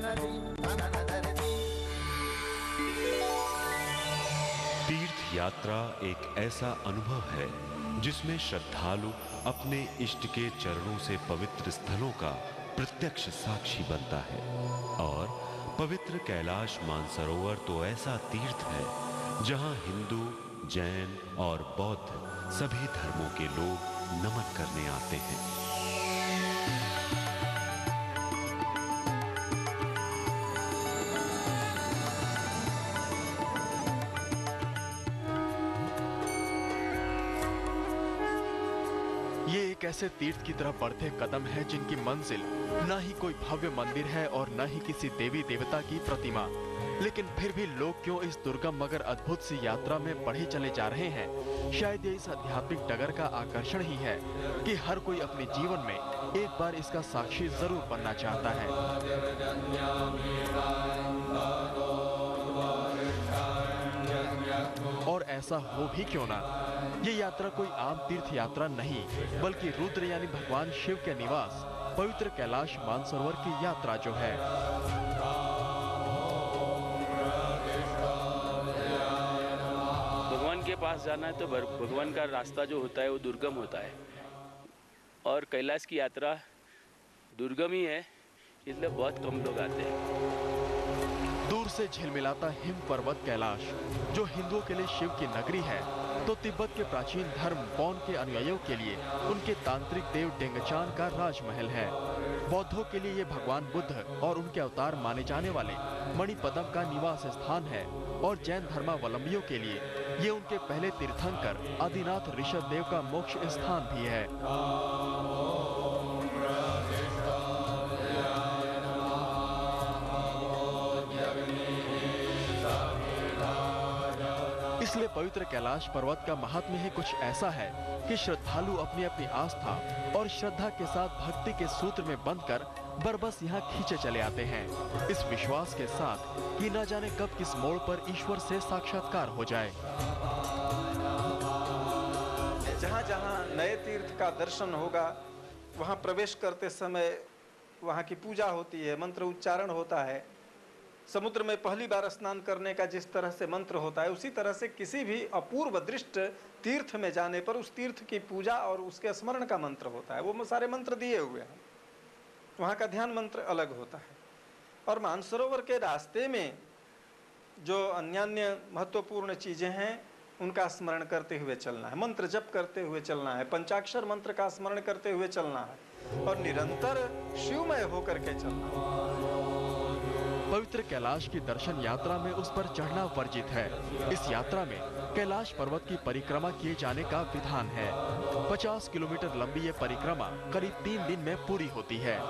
तीर्थ यात्रा एक ऐसा अनुभव है जिसमें श्रद्धालु अपने इष्ट के चरणों से पवित्र स्थलों का प्रत्यक्ष साक्षी बनता है। और पवित्र कैलाश मानसरोवर तो ऐसा तीर्थ है जहां हिंदू, जैन और बौद्ध सभी धर्मों के लोग नमन करने आते हैं। ये एक ऐसे तीर्थ की तरफ बढ़ते कदम है जिनकी मंजिल न ही कोई भव्य मंदिर है और न ही किसी देवी देवता की प्रतिमा, लेकिन फिर भी लोग क्यों इस दुर्गम मगर अद्भुत सी यात्रा में बढ़े चले जा रहे हैं। शायद ये इस आध्यात्मिक डगर का आकर्षण ही है कि हर कोई अपने जीवन में एक बार इसका साक्षी जरूर बनना चाहता है। और ऐसा हो भी क्यों ना, ये यात्रा कोई आम तीर्थ यात्रा नहीं बल्कि रुद्र यानी भगवान शिव के निवास पवित्र कैलाश मानसरोवर की यात्रा जो है। भगवान के पास जाना है तो भगवान का रास्ता जो होता है वो दुर्गम होता है और कैलाश की यात्रा दुर्गम ही है, इसलिए बहुत कम लोग आते हैं। दूर से झिलमिलाता हिम पर्वत कैलाश जो हिंदुओं के लिए शिव की नगरी है, तो तिब्बत के प्राचीन धर्म बौन के अनुयायियों के लिए उनके तांत्रिक देव डेंगचान का राजमहल है। बौद्धों के लिए ये भगवान बुद्ध और उनके अवतार माने जाने वाले मणिपद्म का निवास स्थान है और जैन धर्मावलंबियों के लिए ये उनके पहले तीर्थंकर आदिनाथ ऋषभ देव का मोक्ष स्थान भी है। इसलिए पवित्र कैलाश पर्वत का महात्म्य ही कुछ ऐसा है कि श्रद्धालु अपनी अपनी आस्था और श्रद्धा के साथ भक्ति के सूत्र में बंधकर बरबस यहाँ खींचे चले आते हैं, इस विश्वास के साथ कि न जाने कब किस मोड़ पर ईश्वर से साक्षात्कार हो जाए। जहाँ जहाँ नए तीर्थ का दर्शन होगा वहाँ प्रवेश करते समय वहाँ की पूजा होती है, मंत्र उच्चारण होता है। समुद्र में पहली बार स्नान करने का जिस तरह से मंत्र होता है, उसी तरह से किसी भी अपूर्व दृष्ट तीर्थ में जाने पर उस तीर्थ की पूजा और उसके स्मरण का मंत्र होता है। वो सारे मंत्र दिए हुए हैं, वहाँ का ध्यान मंत्र अलग होता है। और मानसरोवर के रास्ते में जो अन्य महत्वपूर्ण चीज़ें हैं उनका स्मरण करते हुए चलना है, मंत्र जप करते हुए चलना है, पंचाक्षर मंत्र का स्मरण करते हुए चलना है और निरंतर शिवमय होकर के चलना है। पवित्र कैलाश की दर्शन यात्रा में उस पर चढ़ना वर्जित है। इस यात्रा में कैलाश पर्वत की परिक्रमा किए जाने का विधान है। 50 किलोमीटर लंबी ये परिक्रमा करीब 3 दिन में पूरी होती है।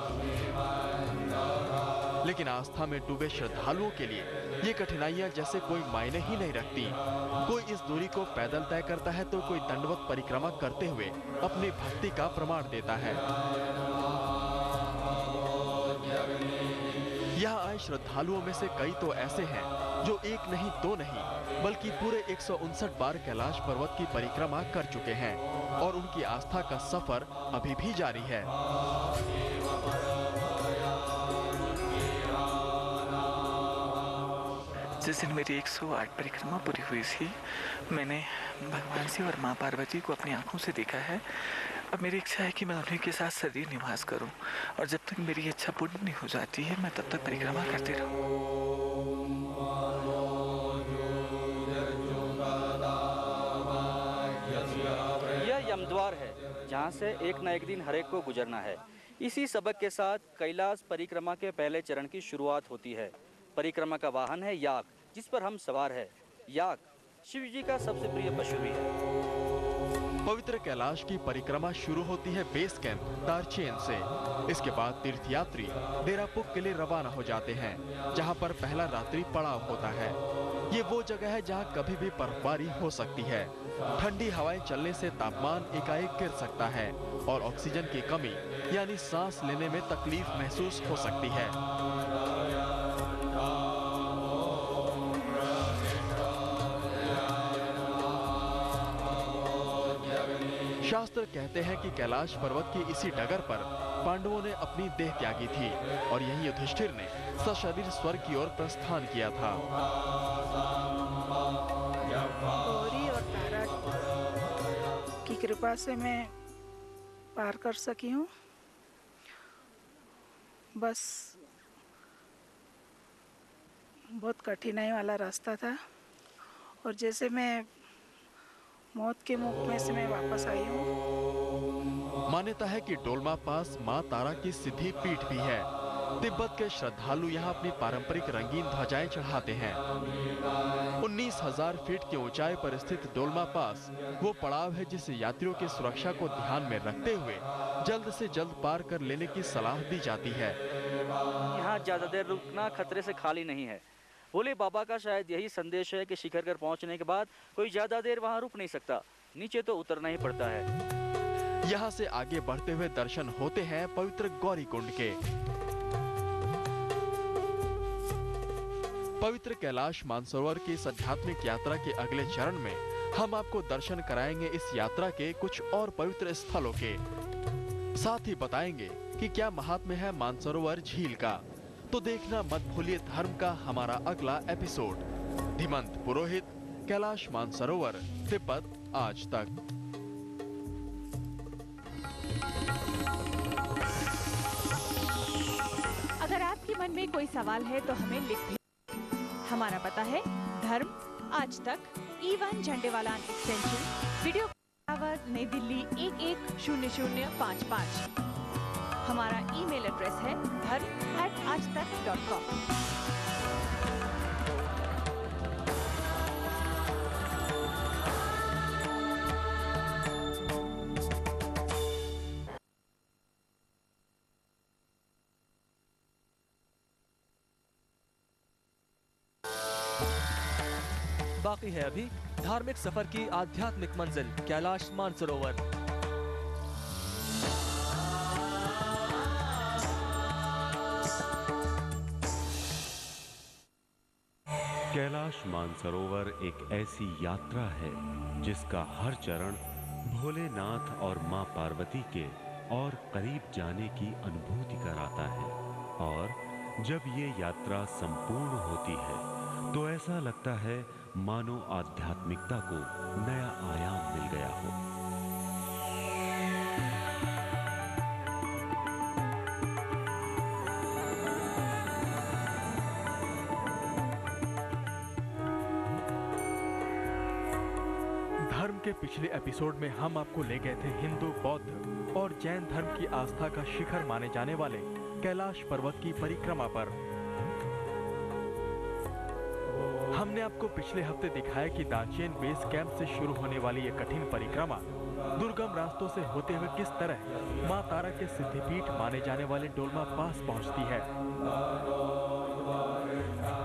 लेकिन आस्था में डूबे श्रद्धालुओं के लिए ये कठिनाइयां जैसे कोई मायने ही नहीं रखती। कोई इस दूरी को पैदल तय करता है तो कोई दंडवत परिक्रमा करते हुए अपनी भक्ति का प्रमाण देता है। यहाँ आए श्रद्धालुओं में से कई तो ऐसे हैं जो एक नहीं दो नहीं बल्कि पूरे 159 बार कैलाश पर्वत की परिक्रमा कर चुके हैं और उनकी आस्था का सफर अभी भी जारी है। जिस दिन मेरी 108 परिक्रमा पूरी हुई थी, मैंने भगवान शिव और माँ पार्वती को अपनी आंखों से देखा है। अब मेरी इच्छा है कि मैं उन्हीं के साथ सदैव निवास करूं और जब तक मेरी इच्छा पूर्ण नहीं हो जाती है मैं तब तक परिक्रमा करती रहूं। यह यमद्वार है जहां से एक न एक दिन हर एक को गुजरना है। इसी सबक के साथ कैलाश परिक्रमा के पहले चरण की शुरुआत होती है। परिक्रमा का वाहन है याक, जिस पर हम सवार है। याक शिव जी का सबसे प्रिय पशु भी है। पवित्र कैलाश की परिक्रमा शुरू होती है बेस कैंप तारचेन से। इसके बाद तीर्थयात्री डेरापुक के लिए रवाना हो जाते हैं, जहां पर पहला रात्रि पड़ाव होता है। ये वो जगह है जहां कभी भी बर्फबारी हो सकती है। ठंडी हवाएं चलने से तापमान एकाएक गिर सकता है और ऑक्सीजन की कमी यानी सांस लेने में तकलीफ महसूस हो सकती है। शास्त्र शास्त्र कहते हैं कि कैलाश पर्वत की इसी डगर पर पांडवों ने अपनी देह त्यागी थी और यही युधिष्ठिर ने सशरीर स्वर्ग की ओर प्रस्थान किया था। गौरी और तारा की कृपा से मैं पार कर सकी हूँ। बस बहुत कठिनाई वाला रास्ता था और जैसे मैं मौत के मुख में से मैं वापस आई हूँ। मान्यता है कि डोलमा पास मां तारा की सिद्धि पीठ भी है। तिब्बत के श्रद्धालु यहाँ अपनी पारंपरिक रंगीन ध्वजाएं चढ़ाते हैं। 19,000 फीट की ऊंचाई पर स्थित डोलमा पास वो पड़ाव है जिसे यात्रियों की सुरक्षा को ध्यान में रखते हुए जल्द से जल्द पार कर लेने की सलाह दी जाती है। यहाँ ज्यादा देर रुकना खतरे से खाली नहीं है। भोले बाबा का शायद यही संदेश है कि शिखर पर पहुंचने के बाद कोई ज्यादा देर वहां रुक नहीं सकता, नीचे तो उतरना ही पड़ता है। यहाँ से आगे बढ़ते हुए दर्शन होते हैं पवित्र गौरी कुंड के। पवित्र कैलाश मानसरोवर की इस आध्यात्मिक यात्रा के अगले चरण में हम आपको दर्शन कराएंगे इस यात्रा के कुछ और पवित्र स्थलों के। साथ ही बताएंगे कि क्या महात्म्य है मानसरोवर झील का। तो देखना मत भूलिए धर्म का हमारा अगला एपिसोड। धीमंत पुरोहित, कैलाश मानसरोवर, तिब्बत आज तक। अगर आपके मन में कोई सवाल है तो हमें लिख भेजें। हमारा पता है धर्म आज तक, E1 Jhandewala extension, video tower, नई दिल्ली 110055। हमारा ईमेल एड्रेस है dharm@aajtak.com। बाकी है अभी धार्मिक सफर की आध्यात्मिक मंजिल कैलाश मानसरोवर। कैलाश मानसरोवर एक ऐसी यात्रा है जिसका हर चरण भोलेनाथ और मां पार्वती के और करीब जाने की अनुभूति कराता है। और जब ये यात्रा संपूर्ण होती है तो ऐसा लगता है मानो आध्यात्मिकता को नया आयाम मिल गया हो। धर्म के पिछले एपिसोड में हम आपको ले गए थे हिंदू, बौद्ध और जैन धर्म की आस्था का शिखर माने जाने वाले कैलाश पर्वत की परिक्रमा पर। हमने आपको पिछले हफ्ते दिखाया कि दांचियन बेस कैंप से शुरू होने वाली ये कठिन परिक्रमा दुर्गम रास्तों से होते हुए किस तरह मां तारा के सिद्धिपीठ माने जाने वाले डोलमा पास पहुंचती है।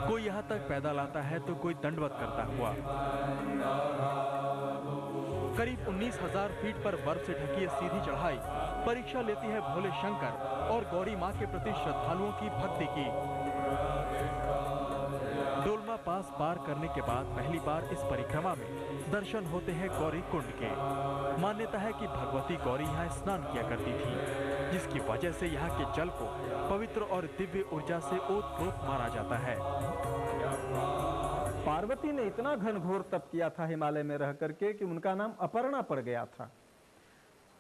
कोई यहाँ तक पैदल आता है तो कोई दंडवत करता हुआ। करीब 19,000 फीट पर बर्फ से ढकी ये सीधी चढ़ाई परीक्षा लेती है भोले शंकर और गौरी माँ के प्रति श्रद्धालुओं की भक्ति की। डोलमा पास पार करने के बाद पहली बार इस परिक्रमा में दर्शन होते हैं गौरी कुंड के। मान्यता है कि भगवती गौरी यहाँ स्नान किया करती थी, जिसकी वजह से यहाँ के जल को पवित्र और दिव्य ऊर्जा से ओतप्रोत माना जाता है। पार्वती ने इतना घनघोर तप किया था हिमालय में रह करके कि उनका नाम अपर्णा पड़ गया था।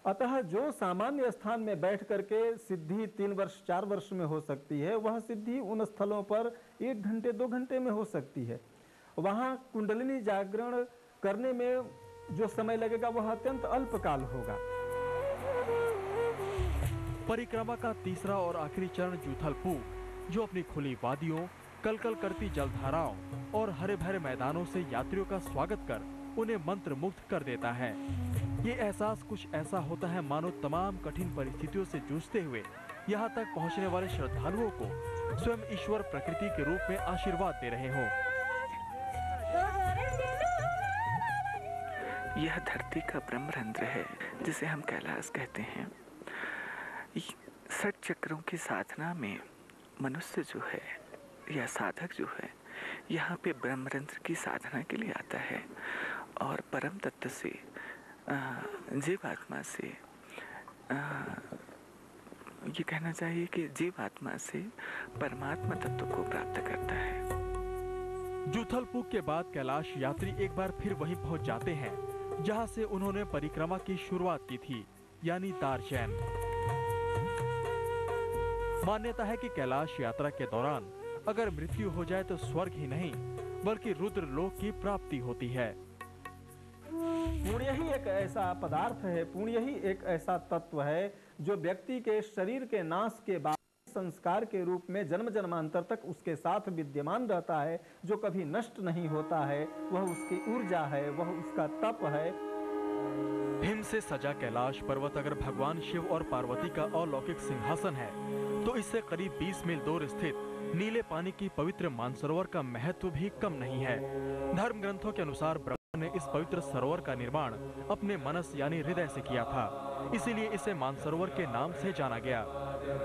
अतः जो सामान्य स्थान में बैठ करके सिद्धि 3 वर्ष 4 वर्ष में हो सकती है, वह सिद्धि उन स्थलों पर 1 घंटे 2 घंटे में हो सकती है। वहाँ कुंडलिनी जागरण करने में जो समय लगेगा वह अत्यंत अल्पकाल होगा। परिक्रमा का तीसरा और आखिरी चरण जूथलपूर, जो अपनी खुली वादियों, कलकल करती जलधाराओं और हरे भरे मैदानों से यात्रियों का स्वागत कर उन्हें मंत्र मुग्ध कर देता है। ये एहसास कुछ ऐसा होता है मानो तमाम कठिन परिस्थितियों से जूझते हुए यहाँ तक पहुँचने वाले श्रद्धालुओं को स्वयं ईश्वर प्रकृति के रूप में आशीर्वाद दे रहे हों। यह धरती का ब्रह्मरंध्र है जिसे हम कैलाश कहते हैं। षट चक्रों की साधना में मनुष्य जो है या साधक जो है यहाँ पे ब्रह्मरंध्र की साधना के लिए आता है और परम तत्व से जीवात्मा से ये कहना चाहिए कि जीवात्मा से परमात्मा तत्व को प्राप्त करता है। जूथलपुक के बाद कैलाश यात्री एक बार फिर वहीं पहुंच जाते हैं जहां से उन्होंने परिक्रमा की शुरुआत की थी, यानी दार्चैन। मान्यता है कि कैलाश यात्रा के दौरान अगर मृत्यु हो जाए तो स्वर्ग ही नहीं बल्कि रुद्र लोक की प्राप्ति होती है। पुण्य ही एक ऐसा पदार्थ है, पुण्य ही एक ऐसा तत्व है जो व्यक्ति के शरीर के नाश के बाद संस्कार के रूप में जन्म जन्मांतर तक उसके साथ विद्यमान रहता है, जो कभी नष्ट नहीं होता है। वह उसकी ऊर्जा है, वह उसका तप है। हिम से सजा कैलाश पर्वत अगर भगवान शिव और पार्वती का अलौकिक सिंहासन है तो इससे करीब 20 मील दूर स्थित नीले पानी की पवित्र मानसरोवर का महत्व भी कम नहीं है। धर्म ग्रंथों के अनुसार ब्रह्मा ने इस पवित्र सरोवर का निर्माण अपने मनस यानी हृदय से किया था, इसीलिए इसे मानसरोवर के नाम से जाना गया।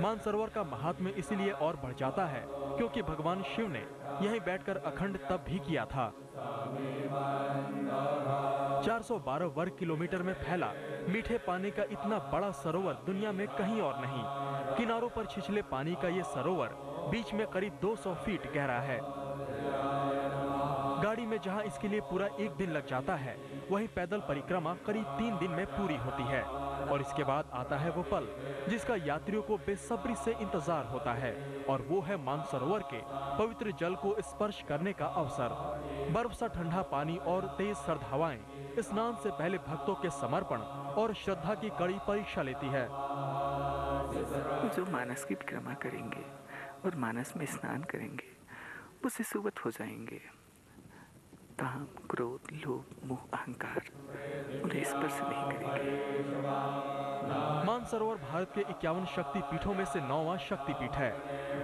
मानसरोवर का महात्म्य इसीलिए और बढ़ जाता है क्योंकि भगवान शिव ने यहीं बैठकर अखंड तप भी किया था। 412 वर्ग किलोमीटर में फैला मीठे पानी का इतना बड़ा सरोवर दुनिया में कहीं और नहीं। किनारों पर छिछले पानी का ये सरोवर बीच में करीब 200 फीट गहरा है। गाड़ी में जहां इसके लिए पूरा एक दिन लग जाता है, वहीं पैदल परिक्रमा करीब 3 दिन में पूरी होती है। और इसके बाद आता है वो पल जिसका यात्रियों को बेसब्री से इंतजार होता है, और वो है मानसरोवर के पवित्र जल को स्पर्श करने का अवसर। बर्फ सा ठंडा पानी और तेज सर्द हवाएं स्नान से पहले भक्तों के समर्पण और श्रद्धा की कड़ी परीक्षा लेती है। जो मानस की परिक्रमा करेंगे और मानस में स्नान करेंगे वो सुसुवत हो जाएंगे। काम, क्रोध, लोभ, मोह, अहंकार उन्हें स्पर्श नहीं करेंगे। मानसरोवर भारत के 51 शक्ति पीठों में से 9वां शक्ति पीठ है।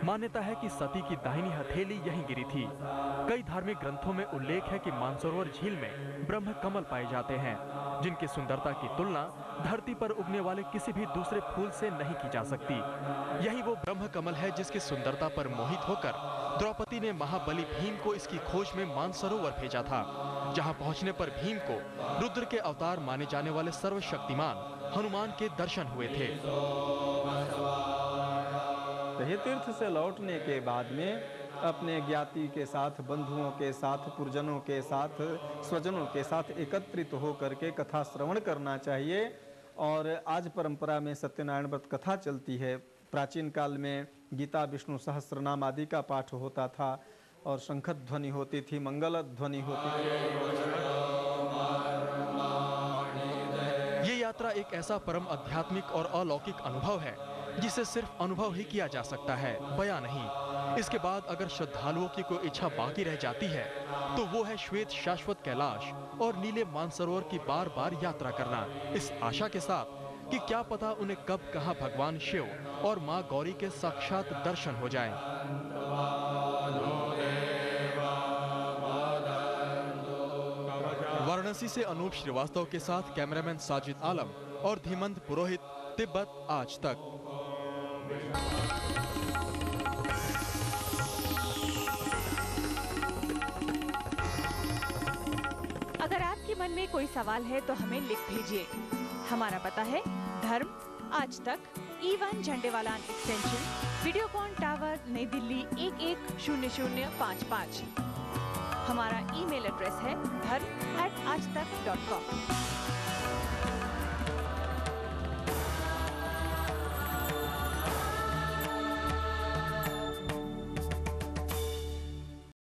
मान्यता है कि सती की दाहिनी हथेली यहीं गिरी थी। कई धार्मिक ग्रंथों में उल्लेख है कि मानसरोवर झील में ब्रह्म कमल पाए जाते हैं, जिनकी सुंदरता की तुलना धरती पर उगने वाले किसी भी दूसरे फूल से नहीं की जा सकती। यही वो ब्रह्म कमल है जिसकी सुंदरता पर मोहित होकर द्रौपदी ने महाबली भीम को इसकी खोज में मानसरोवर भेजा था, जहां पहुंचने पर भीम को रुद्र के अवतार माने जाने वाले सर्वशक्तिमान हनुमान के दर्शन हुए थे। ये तीर्थ से लौटने के बाद में अपने ज्ञाति के साथ, बंधुओं के साथ, पुरजनों के साथ, स्वजनों के साथ एकत्रित होकर के कथा श्रवण करना चाहिए। और आज परंपरा में सत्यनारायण व्रत कथा चलती है। प्राचीन काल में गीता, विष्णु सहस्त्रनाम आदि का पाठ होता था और शंख ध्वनि होती थी, मंगल ध्वनि होती थी। ये यात्रा एक ऐसा परम आध्यात्मिक और अलौकिक अनुभव है जिसे सिर्फ अनुभव ही किया जा सकता है, बयां नहीं। इसके बाद अगर श्रद्धालुओं की कोई इच्छा बाकी रह जाती है तो वो है श्वेत शाश्वत कैलाश और नीले मानसरोवर की बार बार यात्रा करना, इस आशा के साथ कि क्या पता उन्हें कब कहां भगवान शिव और मां गौरी के साक्षात दर्शन हो जाएं। वाराणसी से अनूप श्रीवास्तव के साथ कैमरामैन साजिद आलम और धीमंत पुरोहित, तिब्बत आज तक। अगर आपके मन में कोई सवाल है तो हमें लिख भेजिए। हमारा पता है धर्म आज तक, E1 Jhandewala extension, Videocon tower, नई दिल्ली 110055। हमारा ईमेल एड्रेस है dharm@aajtak.com।